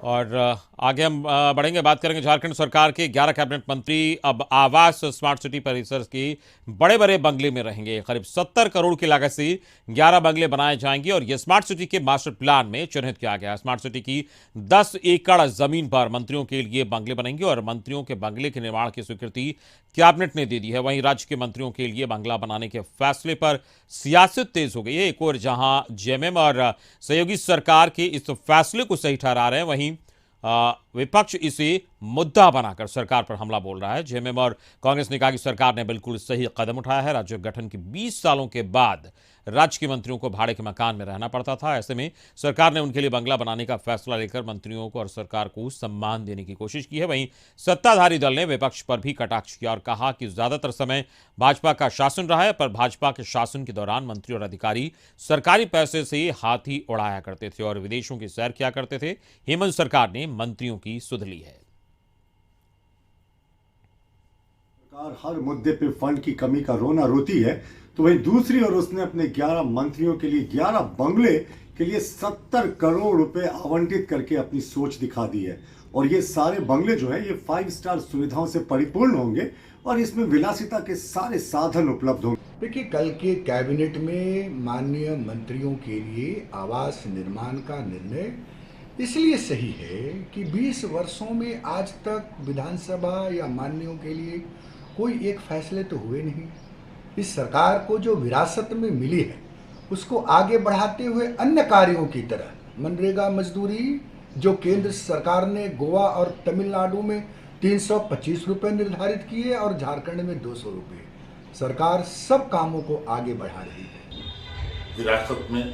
और आगे हम बढ़ेंगे, बात करेंगे झारखंड सरकार के 11 कैबिनेट मंत्री अब आवास स्मार्ट सिटी परिसर की बड़े बड़े बंगले में रहेंगे। करीब 70 करोड़ की लागत से 11 बंगले बनाए जाएंगे और यह स्मार्ट सिटी के मास्टर प्लान में चिन्हित किया गया है। स्मार्ट सिटी की 10 एकड़ जमीन पर मंत्रियों के लिए बंगले बनेंगे और मंत्रियों के बंगले के निर्माण की स्वीकृति कैबिनेट ने दे दी है। वहीं राज्य के मंत्रियों के लिए बंगला बनाने के फैसले पर सियासत तेज हो गई है। एक और जहां जेएमएम और सहयोगी सरकार के इस फैसले को सही ठहरा रहे हैं, वहीं विपक्ष इसे मुद्दा बनाकर सरकार पर हमला बोल रहा है। जेएमएम और कांग्रेस ने कहा कि सरकार ने बिल्कुल सही कदम उठाया है। राज्य गठन के 20 सालों के बाद राज्य के मंत्रियों को भाड़े के मकान में रहना पड़ता था। ऐसे में सरकार ने उनके लिए बंगला बनाने का फैसला लेकर मंत्रियों को और सरकार को सम्मान देने की कोशिश की है। वहीं सत्ताधारी दल ने विपक्ष पर भी कटाक्ष किया और कहा कि ज्यादातर समय भाजपा का शासन रहा है, पर भाजपा के शासन के दौरान मंत्री और अधिकारी सरकारी पैसे से हाथी उड़ाया करते थे और विदेशों की सैर किया करते थे। हेमंत सरकार ने मंत्रियों की सुध ली है। सरकार हर मुद्दे पे फंड की कमी का रोना रोती है, तो वहीं दूसरी ओर उसने अपने 11 मंत्रियों के लिए 11 बंगले के लिए 70 करोड़ रुपए आवंटित करके अपनी सोच दिखा दी है। और ये सारे बंगले जो है ये 5 स्टार सुविधाओं से परिपूर्ण होंगे और इसमें विलासिता के सारे साधन उपलब्ध होंगे। देखिए, कल के कैबिनेट में माननीय मंत्रियों के लिए आवास निर्माण का निर्णय इसलिए सही है कि 20 वर्षों में आज तक विधानसभा या माननीयों के लिए कोई एक फैसले तो हुए नहीं। इस सरकार को जो विरासत में मिली है उसको आगे बढ़ाते हुए अन्य कार्यों की तरह मनरेगा मजदूरी जो केंद्र सरकार ने गोवा और तमिलनाडु में 325 रुपये निर्धारित किए और झारखंड में 200 रुपये, सरकार सब कामों को आगे बढ़ा रही है। विरासत में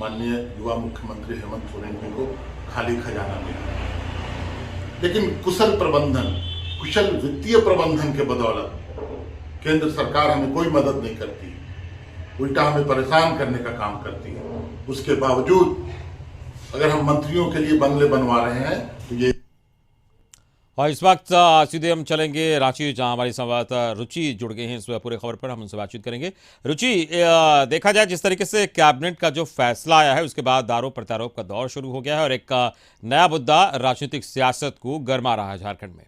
माननीय युवा मुख्यमंत्री हेमंत सोरेन जी को खाली खजाना मिला, लेकिन कुशल प्रबंधन, कुशल वित्तीय प्रबंधन के बदौलत केंद्र सरकार हमें कोई मदद नहीं करती, उल्टा हमें परेशान करने का काम करती है। उसके बावजूद अगर हम मंत्रियों के लिए बंगले बनवा रहे हैं तो ये। और इस वक्त सीधे हम चलेंगे रांची, जहां हमारी संवाददाता रुचि जुड़ गए हैं इस पूरे खबर पर। हम उनसे बातचीत करेंगे। रुचि, देखा जाए जिस तरीके से कैबिनेट का जो फैसला आया है उसके बाद आरोप प्रत्यारोप का दौर शुरू हो गया है और एक नया मुद्दा राजनीतिक सियासत को गरमा रहा है झारखंड में।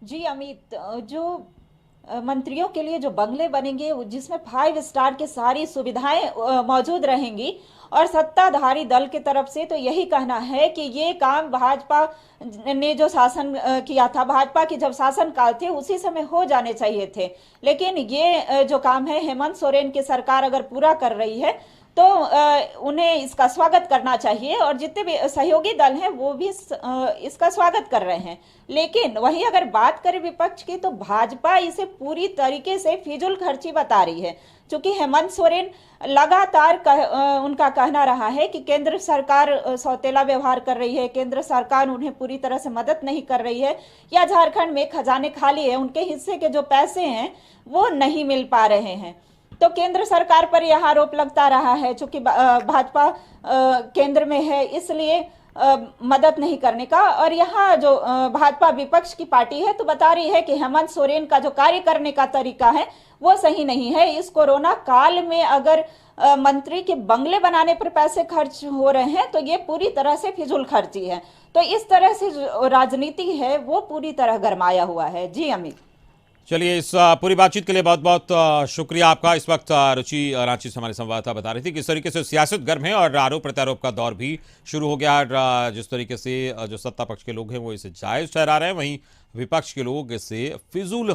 जी अमित, जो मंत्रियों के लिए जो बंगले बनेंगे जिसमें 5 स्टार की सारी सुविधाएं मौजूद रहेंगी और सत्ताधारी दल की तरफ से तो यही कहना है कि ये काम भाजपा ने जो शासन किया था, भाजपा की जब शासन काल थे उसी समय हो जाने चाहिए थे। लेकिन ये जो काम है हेमंत सोरेन की सरकार अगर पूरा कर रही है तो उन्हें इसका स्वागत करना चाहिए और जितने भी सहयोगी दल हैं वो भी इसका स्वागत कर रहे हैं। लेकिन वहीं अगर बात करें विपक्ष की तो भाजपा इसे पूरी तरीके से फिजूल खर्ची बता रही है, क्योंकि हेमंत सोरेन लगातार उनका कहना रहा है कि केंद्र सरकार सौतेला व्यवहार कर रही है, केंद्र सरकार उन्हें पूरी तरह से मदद नहीं कर रही है या झारखंड में खजाने खाली है, उनके हिस्से के जो पैसे हैं वो नहीं मिल पा रहे हैं। तो केंद्र सरकार पर यह आरोप लगता रहा है, चूंकि भाजपा केंद्र में है इसलिए मदद नहीं करने का। और यहाँ जो भाजपा विपक्ष की पार्टी है तो बता रही है कि हेमंत सोरेन का जो कार्य करने का तरीका है वो सही नहीं है। इस कोरोना काल में अगर मंत्री के बंगले बनाने पर पैसे खर्च हो रहे हैं तो ये पूरी तरह से फिजूल खर्ची है। तो इस तरह से जो राजनीति है वो पूरी तरह गरमाया हुआ है। जी अमित, चलिए, इस पूरी बातचीत के लिए बहुत बहुत शुक्रिया आपका। इस वक्त रुचि रांची से हमारे संवाददाता बता रही थी कि इस तरीके से सियासत गर्म है और आरोप प्रत्यारोप का दौर भी शुरू हो गया है। जिस तरीके से जो सत्ता पक्ष के लोग हैं वो इसे जायज ठहरा रहे हैं, वहीं विपक्ष के लोग इसे फिजूल